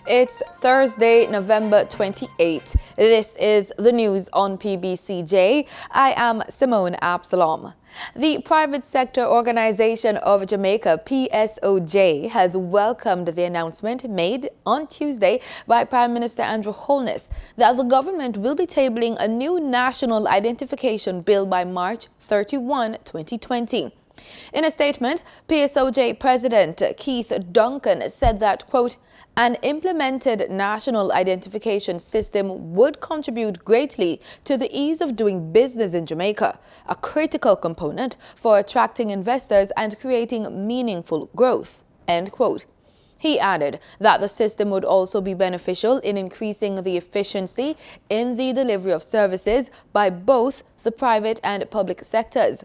It's Thursday, November 28. This is the news on PBCJ. I am Simone Absalom. The private sector organization of Jamaica, PSOJ, has welcomed the announcement made on Tuesday by Prime Minister Andrew Holness that the government will be tabling a new national identification bill by March 31, 2020. In a statement, PSOJ President Keith Duncan said that, quote, an implemented national identification system would contribute greatly to the ease of doing business in Jamaica, a critical component for attracting investors and creating meaningful growth, end quote. He added that the system would also be beneficial in increasing the efficiency in the delivery of services by both the private and public sectors.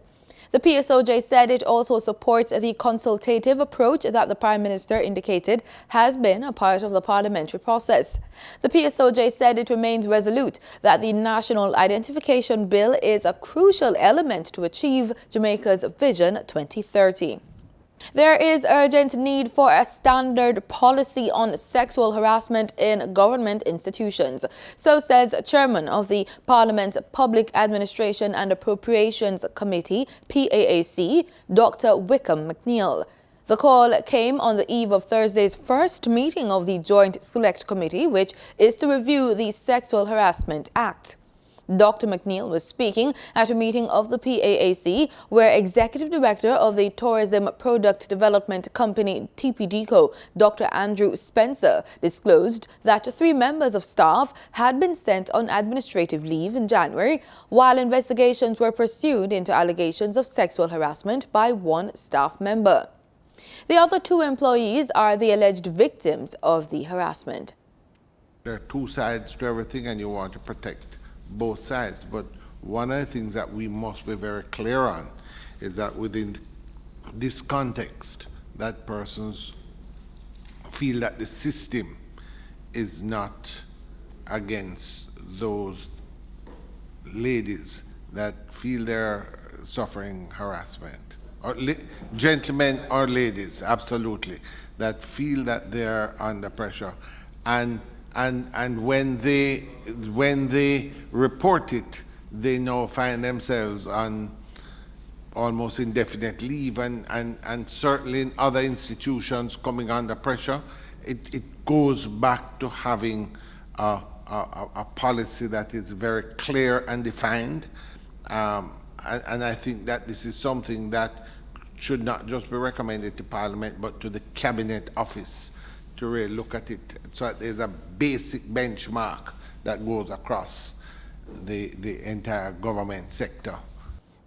The PSOJ said it also supports the consultative approach that the Prime Minister indicated has been a part of the parliamentary process. The PSOJ said it remains resolute that the National Identification Bill is a crucial element to achieve Jamaica's Vision 2030. There is urgent need for a standard policy on sexual harassment in government institutions. So says Chairman of the Parliament's Public Administration and Appropriations Committee, PAAC, Dr. Wickham McNeill. The call came on the eve of Thursday's first meeting of the Joint Select Committee, which is to review the Sexual Harassment Act. Dr. McNeill was speaking at a meeting of the PAAC, where Executive Director of the Tourism Product Development Company, TPDCO, Dr. Andrew Spencer, disclosed that 3 members of staff had been sent on administrative leave in January, while investigations were pursued into allegations of sexual harassment by 1 staff member. The other 2 employees are the alleged victims of the harassment. There are 2 sides to everything, and you want to protect both sides, but one of the things that we must be very clear on is that within this context, that persons feel that the system is not against those ladies that feel they're suffering harassment, or gentlemen or ladies, absolutely, that feel that they're under pressure, and when they report it, they now find themselves on almost indefinite leave, and certainly in other institutions coming under pressure. It goes back to having a policy that is very clear and defined, and I think that this is something that should not just be recommended to Parliament but to the Cabinet Office to really look at it, so that there's a basic benchmark that goes across the entire government sector.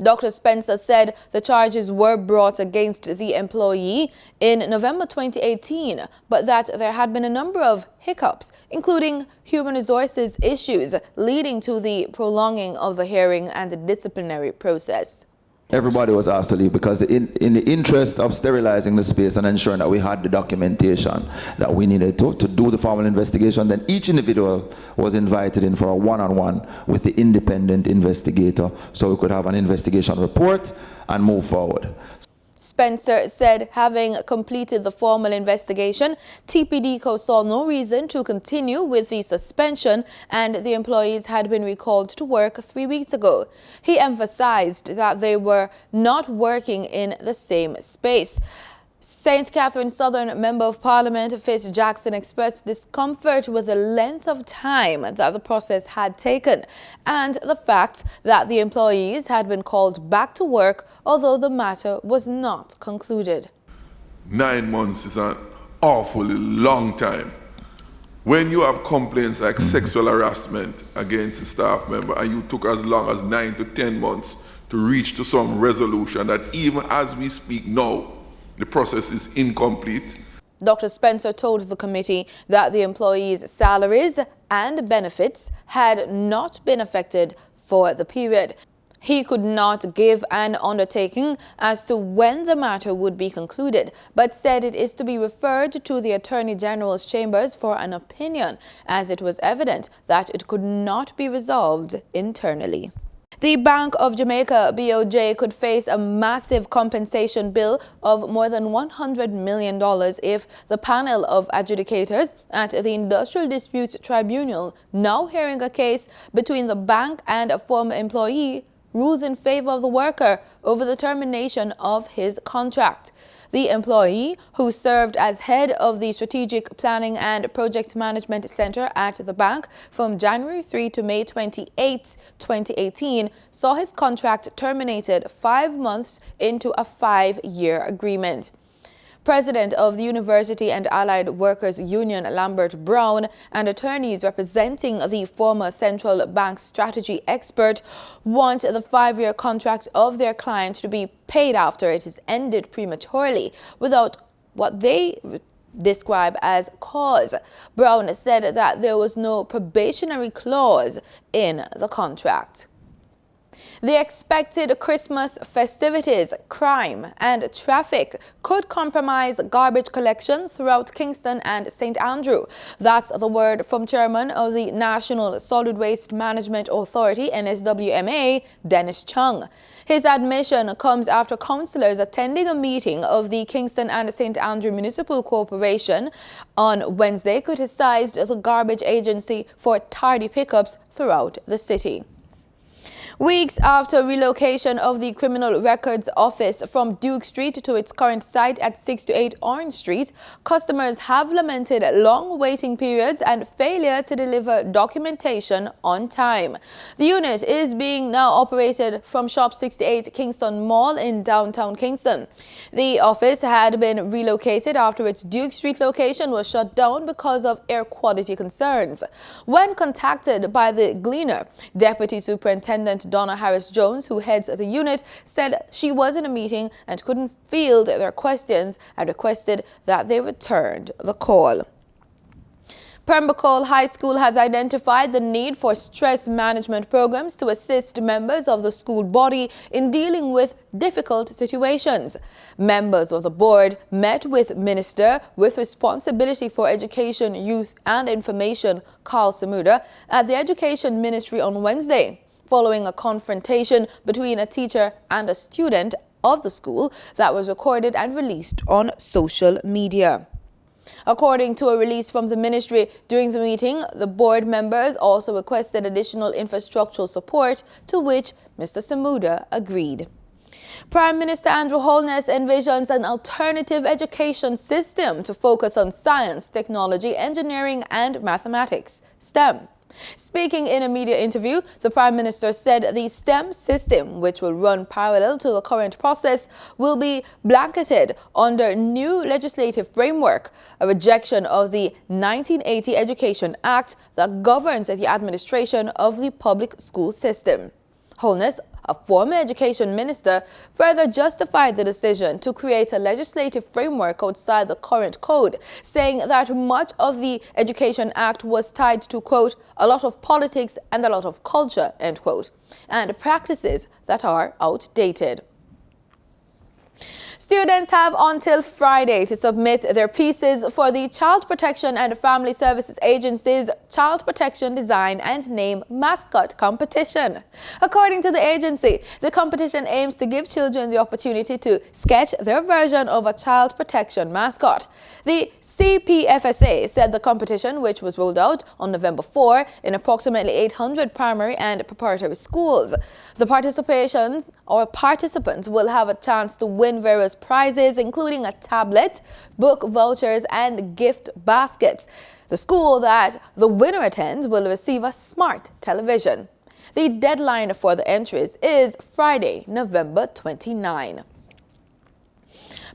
Dr. Spencer said the charges were brought against the employee in November 2018, but that there had been a number of hiccups, including human resources issues, leading to the prolonging of the hearing and the disciplinary process. Everybody was asked to leave because in the interest of sterilizing the space and ensuring that we had the documentation that we needed to do the formal investigation, then each individual was invited in for a one-on-one with the independent investigator so we could have an investigation report and move forward. Spencer said having completed the formal investigation, TPDCO saw no reason to continue with the suspension, and the employees had been recalled to work 3 weeks ago. He emphasized that they were not working in the same space. St. Catherine Southern Member of Parliament Fitz Jackson expressed discomfort with the length of time that the process had taken and the fact that the employees had been called back to work, although the matter was not concluded. 9 months is an awfully long time. When you have complaints like sexual harassment against a staff member and you took as long as 9 to 10 months to reach to some resolution, that even as we speak now, the process is incomplete. Dr. Spencer told the committee that the employees' salaries and benefits had not been affected for the period. He could not give an undertaking as to when the matter would be concluded, but said it is to be referred to the Attorney General's chambers for an opinion, as it was evident that it could not be resolved internally. The Bank of Jamaica, BOJ, could face a massive compensation bill of more than $100 million if the panel of adjudicators at the Industrial Disputes Tribunal, now hearing a case between the bank and a former employee, rules in favor of the worker over the termination of his contract. The employee, who served as head of the Strategic Planning and Project Management Center at the bank from January 3 to May 28, 2018, saw his contract terminated 5 months into a 5-year agreement. President of the University and Allied Workers Union, Lambert Brown, and attorneys representing the former central bank strategy expert want the 5-year contract of their client to be paid after it is ended prematurely without what they describe as cause. Brown said that there was no probationary clause in the contract. The expected Christmas festivities, crime, and traffic could compromise garbage collection throughout Kingston and St. Andrew. That's the word from Chairman of the National Solid Waste Management Authority, NSWMA, Dennis Chung. His admission comes after councillors attending a meeting of the Kingston and St. Andrew Municipal Corporation on Wednesday criticized the garbage agency for tardy pickups throughout the city. Weeks after relocation of the Criminal Records Office from Duke Street to its current site at 6 to 8 Orange Street, customers have lamented long waiting periods and failure to deliver documentation on time. The unit is being now operated from Shop 68 Kingston Mall in downtown Kingston. The office had been relocated after its Duke Street location was shut down because of air quality concerns. When contacted by the Gleaner, Deputy Superintendent Donna Harris-Jones, who heads the unit, said she was in a meeting and couldn't field their questions and requested that they returned the call. Pembroke High School has identified the need for stress management programs to assist members of the school body in dealing with difficult situations. Members of the board met with Minister with responsibility for Education, Youth and Information, Carl Samuda, at the Education Ministry on Wednesday, following a confrontation between a teacher and a student of the school that was recorded and released on social media. According to a release from the ministry, during the meeting, the board members also requested additional infrastructural support, to which Mr. Samuda agreed. Prime Minister Andrew Holness envisions an alternative education system to focus on science, technology, engineering, and mathematics, STEM. Speaking in a media interview, the Prime Minister said the STEM system, which will run parallel to the current process, will be blanketed under new legislative framework, a rejection of the 1980 Education Act that governs the administration of the public school system. Holness, a former education minister, further justified the decision to create a legislative framework outside the current code, saying that much of the Education Act was tied to, quote, a lot of politics and a lot of culture, end quote, and practices that are outdated. Students have until Friday to submit their pieces for the Child Protection and Family Services Agency's Child Protection Design and Name Mascot competition. According to the agency, the competition aims to give children the opportunity to sketch their version of a child protection mascot. The CPFSA said the competition, which was rolled out on November 4 in approximately 800 primary and preparatory schools, the participants will have a chance to win various prizes, including a tablet, book vouchers, and gift baskets. The school that the winner attends will receive a smart television. The deadline for the entries is Friday, November 29.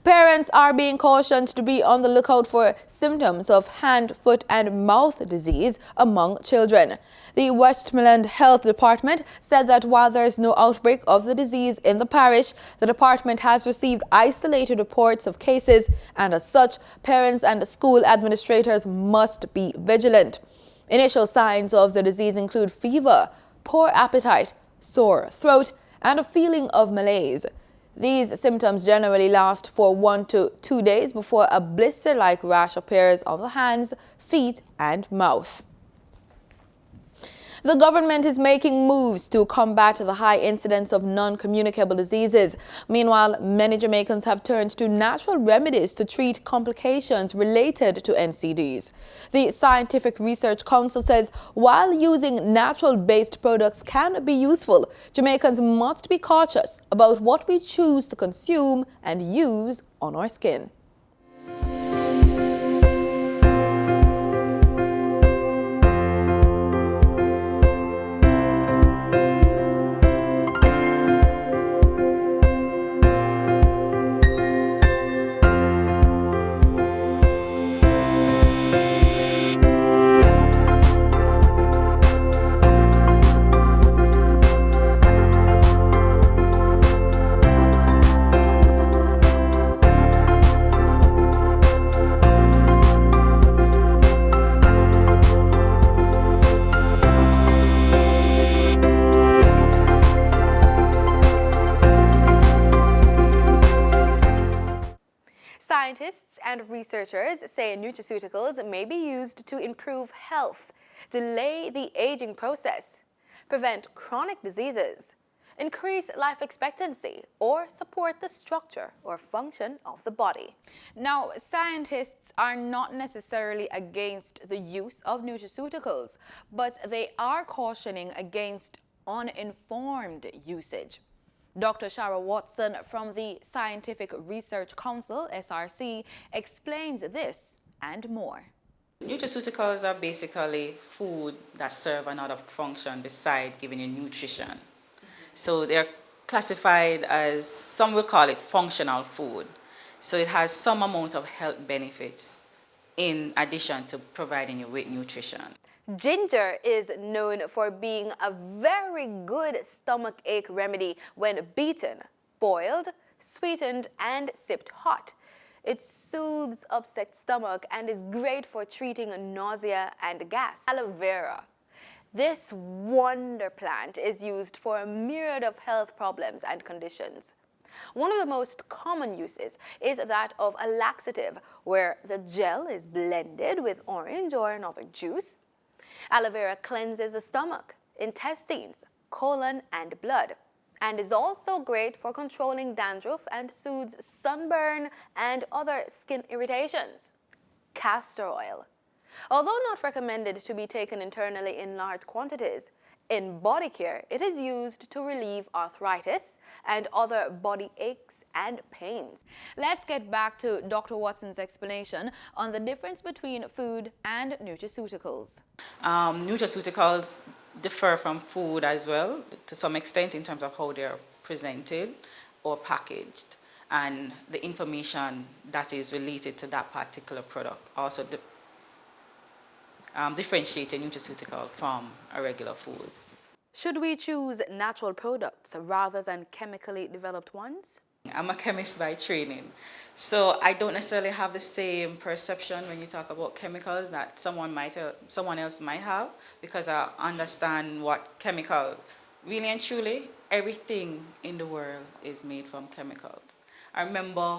Parents are being cautioned to be on the lookout for symptoms of hand, foot, and mouth disease among children. The Westmoreland Health Department said that while there is no outbreak of the disease in the parish, the department has received isolated reports of cases, and as such, parents and school administrators must be vigilant. Initial signs of the disease include fever, poor appetite, sore throat, and a feeling of malaise. These symptoms generally last for 1 to 2 days before a blister-like rash appears on the hands, feet, and mouth. The government is making moves to combat the high incidence of non-communicable diseases. Meanwhile, many Jamaicans have turned to natural remedies to treat complications related to NCDs. The Scientific Research Council says while using natural-based products can be useful, Jamaicans must be cautious about what we choose to consume and use on our skin. Scientists and researchers say nutraceuticals may be used to improve health, delay the aging process, prevent chronic diseases, increase life expectancy, or support the structure or function of the body. Now, scientists are not necessarily against the use of nutraceuticals, but they are cautioning against uninformed usage. Dr. Shara Watson from the Scientific Research Council, SRC, explains this and more. Nutraceuticals are basically food that serve another function beside giving you nutrition. So they're classified as, some will call it functional food. So it has some amount of health benefits in addition to providing you with nutrition. Ginger is known for being a very good stomachache remedy when beaten, boiled, sweetened, and sipped hot. It soothes upset stomach and is great for treating nausea and gas. Aloe vera. This wonder plant is used for a myriad of health problems and conditions. One of the most common uses is that of a laxative, where the gel is blended with orange or another juice. Aloe vera cleanses the stomach, intestines, colon, and blood, and is also great for controlling dandruff and soothes sunburn and other skin irritations. Castor oil. Although not recommended to be taken internally in large quantities, in body care it is used to relieve arthritis and other body aches and pains. Let's get back to Dr. Watson's explanation on the difference between food and nutraceuticals. Nutraceuticals differ from food as well to some extent in terms of how they're presented or packaged, and the information that is related to that particular product also differentiate a nutraceutical from a regular food. Should we choose natural products rather than chemically developed ones? I'm a chemist by training, so I don't necessarily have the same perception when you talk about chemicals that someone else might have, because I understand what chemical, really and truly, everything in the world is made from chemicals. I remember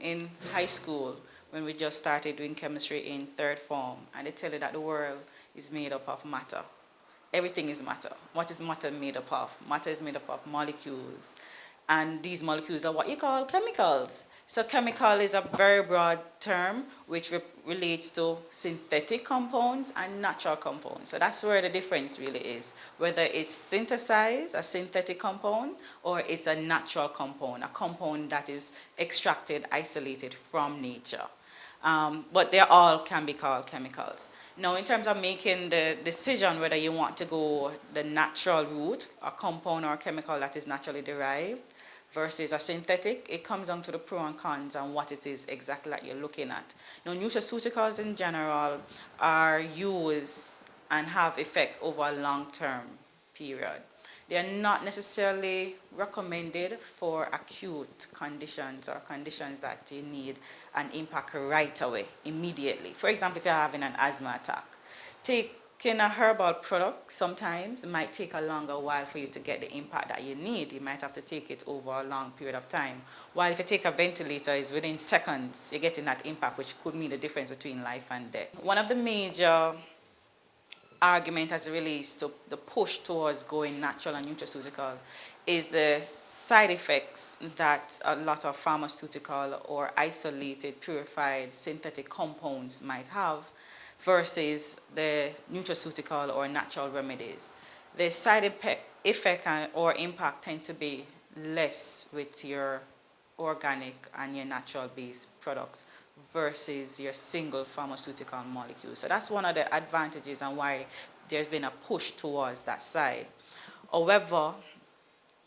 in high school when we just started doing chemistry in third form, and they tell you that the world is made up of matter. Everything is matter. What is matter made up of? Matter is made up of molecules, and these molecules are what you call chemicals. So chemical is a very broad term which relates to synthetic compounds and natural compounds. So that's where the difference really is, whether it's synthesized, a synthetic compound, or it's a natural compound, a compound that is extracted, isolated from nature. But they all can be called chemicals. Now, in terms of making the decision whether you want to go the natural route, a compound or a chemical that is naturally derived, versus a synthetic, it comes down to the pros and cons and what it is exactly that you're looking at. Now, nutraceuticals in general are used and have effect over a long-term period. They are not necessarily recommended for acute conditions or conditions that you need an impact right away, immediately. For example, if you're having an asthma attack, taking a herbal product sometimes might take a longer while for you to get the impact that you need. You might have to take it over a long period of time. While if you take a ventilator, it's within seconds, you're getting that impact, which could mean the difference between life and death. One of the major argument as it relates to the push towards going natural and nutraceutical is the side effects that a lot of pharmaceutical or isolated, purified, synthetic compounds might have versus the nutraceutical or natural remedies. The side effect or impact tend to be less with your organic and your natural-based products versus your single pharmaceutical molecule. So that's one of the advantages and why there's been a push towards that side. However,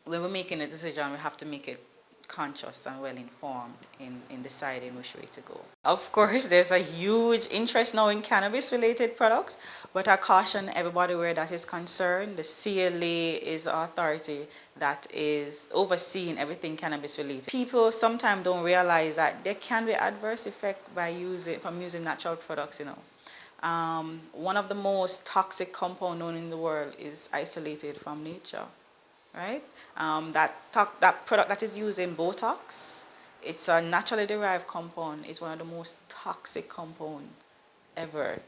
when we're making a decision, we have to make it conscious and well-informed in deciding which way to go. Of course, there's a huge interest now in cannabis-related products, but I caution everybody where that is concerned. The CLA is the authority that is overseeing everything cannabis-related. People sometimes don't realize that there can be adverse effect from using natural products, One of the most toxic compounds known in the world is isolated from nature. Right? That product that is used in Botox, it's a naturally derived compound. It's one of the most toxic compounds ever.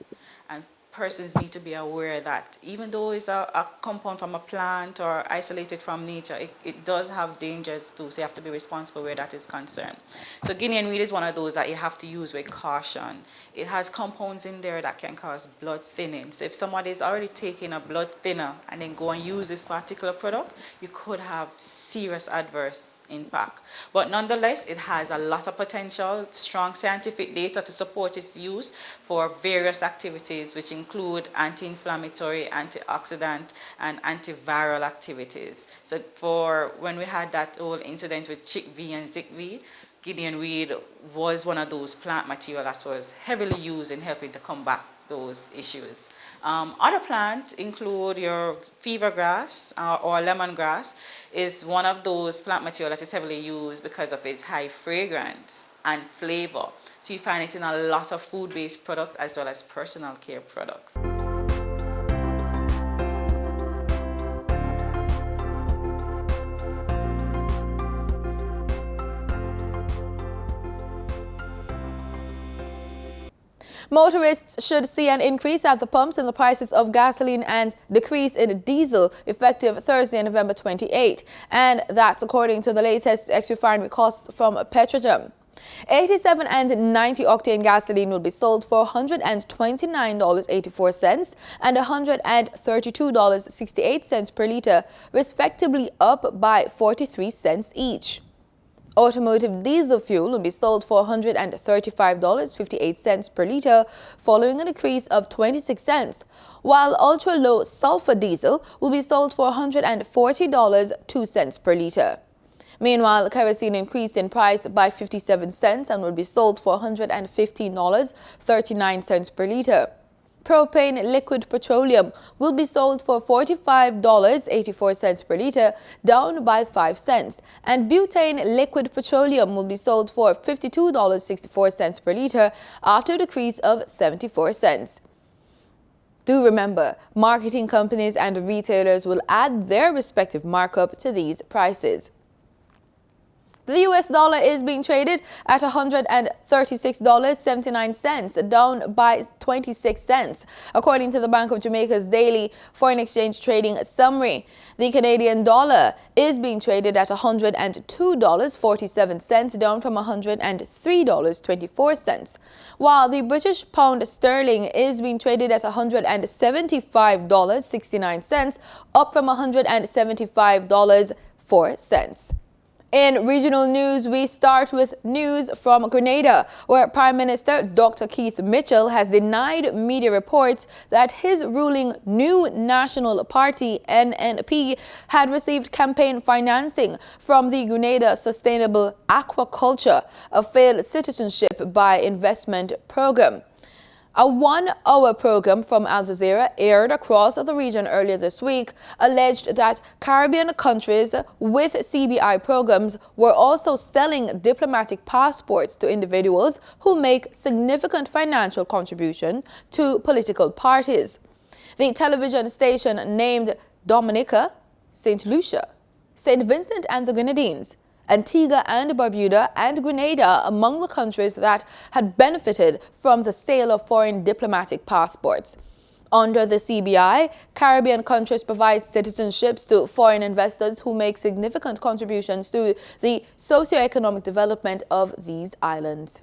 And persons need to be aware that even though it's a compound from a plant or isolated from nature, it does have dangers too, so you have to be responsible where that is concerned. So Guinean weed is one of those that you have to use with caution. It has compounds in there that can cause blood thinning. So if somebody is already taking a blood thinner and then go and use this particular product, you could have serious adverse impact. But nonetheless, it has a lot of potential, strong scientific data to support its use for various activities, which include anti-inflammatory, antioxidant, and antiviral activities. So for when we had that whole incident with Chick V and Zik V, Guinean weed was one of those plant material that was heavily used in helping to combat those issues. Other plants include your fever grass or lemongrass is one of those plant material that is heavily used because of its high fragrance and flavor. So you find it in a lot of food-based products as well as personal care products. Motorists should see an increase at the pumps in the prices of gasoline and decrease in diesel effective Thursday, November 28. And that's according to the latest ex-refinery costs from Petrojam. 87 and 90 octane gasoline will be sold for $129.84 and $132.68 per litre, respectively up by 43 cents each. Automotive diesel fuel will be sold for $135.58 per litre, following a decrease of 26 cents, while ultra-low sulfur diesel will be sold for $140.02 per litre. Meanwhile, kerosene increased in price by 57 cents and will be sold for $115.39 per litre. Propane liquid petroleum will be sold for $45.84 per litre, down by 5 cents, and butane liquid petroleum will be sold for $52.64 per litre, after a decrease of 74 cents. Do remember, marketing companies and retailers will add their respective markup to these prices. The US dollar is being traded at $136.79, down by 26 cents, according to the Bank of Jamaica's daily foreign exchange trading summary. The Canadian dollar is being traded at $102.47, down from $103.24, while the British pound sterling is being traded at $175.69, up from $175.04. In regional news, we start with news from Grenada, where Prime Minister Dr. Keith Mitchell has denied media reports that his ruling New National Party, NNP, had received campaign financing from the Grenada Sustainable Aquaculture, a failed citizenship by investment program. A one-hour program from Al Jazeera, aired across the region earlier this week, alleged that Caribbean countries with CBI programs were also selling diplomatic passports to individuals who make significant financial contribution to political parties. The television station named Dominica, St. Lucia, St. Vincent and the Grenadines, Antigua and Barbuda, and Grenada among the countries that had benefited from the sale of foreign diplomatic passports. Under the CBI, Caribbean countries provide citizenships to foreign investors who make significant contributions to the socio-economic development of these islands.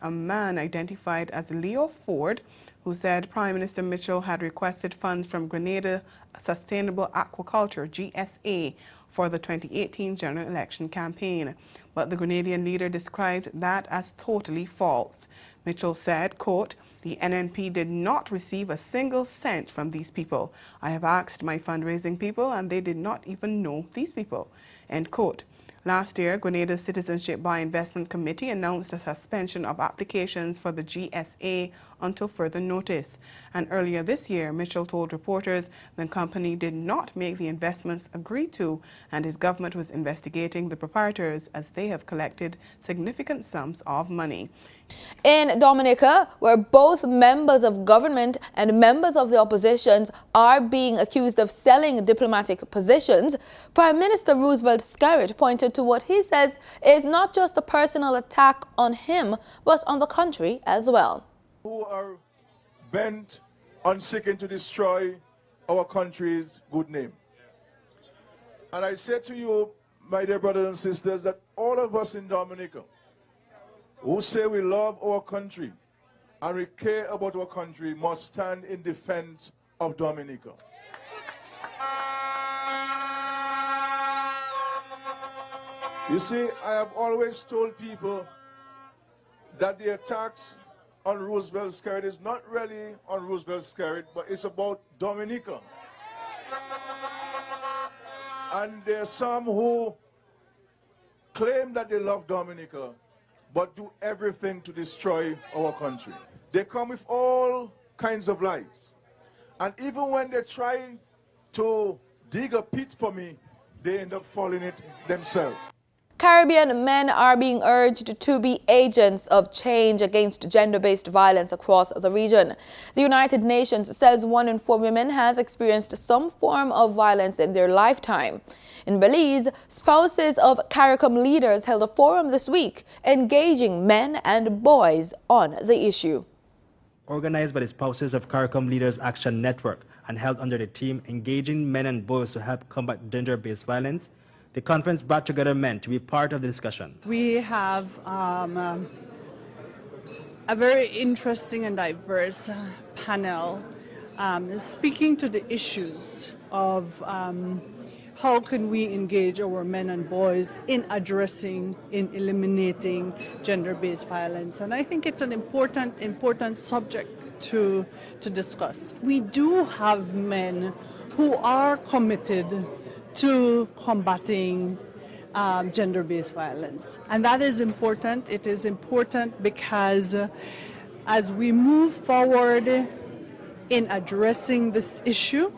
A man identified as Leo Ford, who said Prime Minister Mitchell had requested funds from Grenada Sustainable Aquaculture, GSA, for the 2018 general election campaign. But the Grenadian leader described that as totally false. Mitchell said, quote, "The NNP did not receive a single cent from these people. I have asked my fundraising people and they did not even know these people," end quote. Last year, Grenada's Citizenship by Investment Committee announced a suspension of applications for the GSA until further notice. And earlier this year, Mitchell told reporters the company did not make the investments agreed to, and his government was investigating the proprietors as they have collected significant sums of money. In Dominica, where both members of government and members of the opposition are being accused of selling diplomatic positions, Prime Minister Roosevelt Skerritt pointed to what he says is not just a personal attack on him, but on the country as well. Who are bent on seeking to destroy our country's good name. And I say to you, my dear brothers and sisters, that all of us in Dominica who say we love our country and we care about our country must stand in defense of Dominica. You see, I have always told people that the attacks on Roosevelt Skerritt is not really on Roosevelt Skerritt, but it's about Dominica. And there are some who claim that they love Dominica, but do everything to destroy our country. They come with all kinds of lies. And even when they try to dig a pit for me, they end up falling it themselves. Caribbean men are being urged to be agents of change against gender-based violence across the region. The United Nations says 1 in 4 women has experienced some form of violence in their lifetime. In Belize, spouses of CARICOM leaders held a forum this week, engaging men and boys on the issue. Organized by the Spouses of CARICOM Leaders Action Network and held under the theme Engaging Men and Boys to Help Combat Gender-Based Violence, the conference brought together men to be part of the discussion. We have a very interesting and diverse panel speaking to the issues of how can we engage our men and boys in addressing, in eliminating gender-based violence. And I think it's an important subject to discuss. We do have men who are committed to combating gender-based violence. And that is important. It is important because as we move forward in addressing this issue,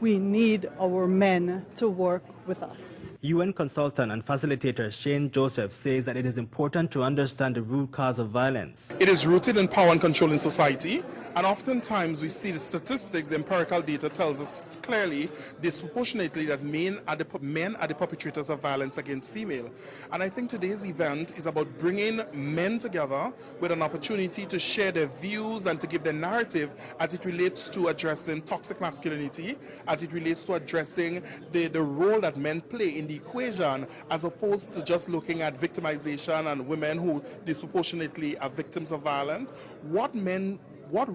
we need our men to work with us. UN consultant and facilitator Shane Joseph says that it is important to understand the root cause of violence. It is rooted in power and control in society, and oftentimes we see the statistics, the empirical data tells us clearly, disproportionately, that men are the perpetrators of violence against female. And I think today's event is about bringing men together with an opportunity to share their views and to give their narrative as it relates to addressing toxic masculinity, as it relates to addressing the role that men play in the equation, as opposed to just looking at victimization and women who disproportionately are victims of violence. What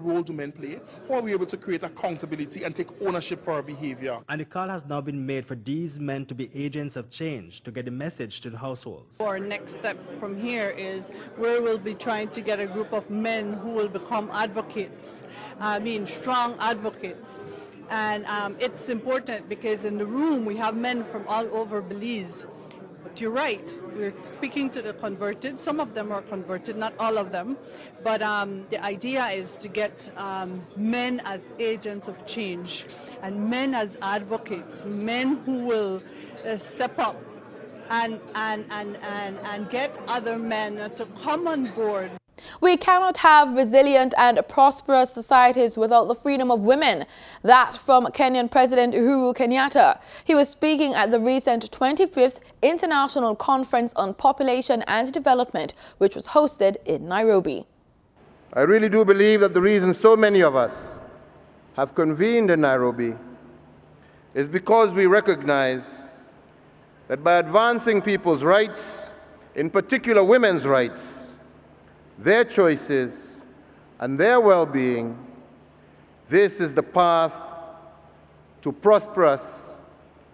role do men play? How are we able to create accountability and take ownership for our behavior? And the call has now been made for these men to be agents of change to get the message to the households. Our next step from here is where we'll be trying to get a group of men who will become advocates, strong advocates. And it's important because in the room we have men from all over Belize. But you're right, we're speaking to the converted. Some of them are converted, not all of them. But the idea is to get men as agents of change and men as advocates, men who will step up and get other men to come on board. We cannot have resilient and prosperous societies without the freedom of women. That from Kenyan President Uhuru Kenyatta. He was speaking at the recent 25th International Conference on Population and Development, which was hosted in Nairobi. I really do believe that the reason so many of us have convened in Nairobi is because we recognize that by advancing people's rights, in particular women's rights, their choices, and their well-being, this is the path to prosperous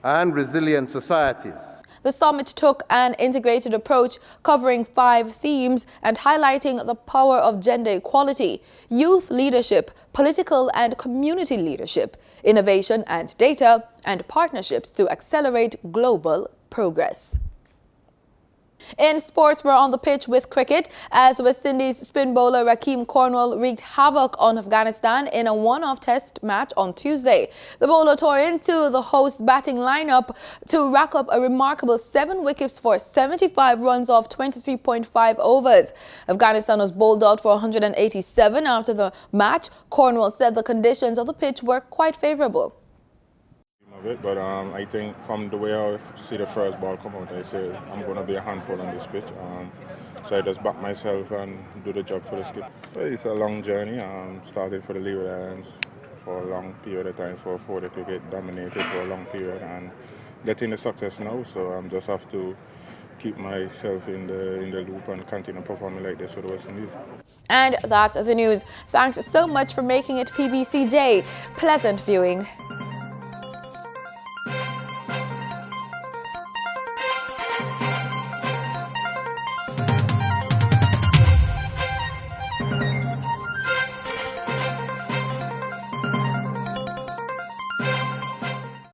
and resilient societies. The summit took an integrated approach covering 5 themes and highlighting the power of gender equality, youth leadership, political and community leadership, innovation and data, and partnerships to accelerate global progress. In sports, we're on the pitch with cricket as West Indies spin bowler Rakeem Cornwall wreaked havoc on Afghanistan in a one-off test match on Tuesday. The bowler tore into the host batting lineup to rack up a remarkable 7 wickets for 75 runs off 23.5 overs. Afghanistan was bowled out for 187 after the match. Cornwall said the conditions of the pitch were quite favorable. But I think from the way I see the first ball come out, I say I'm going to be a handful on this pitch. So I just back myself and do the job for the skip. It's a long journey. Started for the Leeward Islands for a long period of time, for 4-day cricket, dominated for a long period, and getting the success now. So I just have to keep myself in the loop and continue performing like this for the West Indies. And that's the news. Thanks so much for making it PBCJ. Pleasant viewing.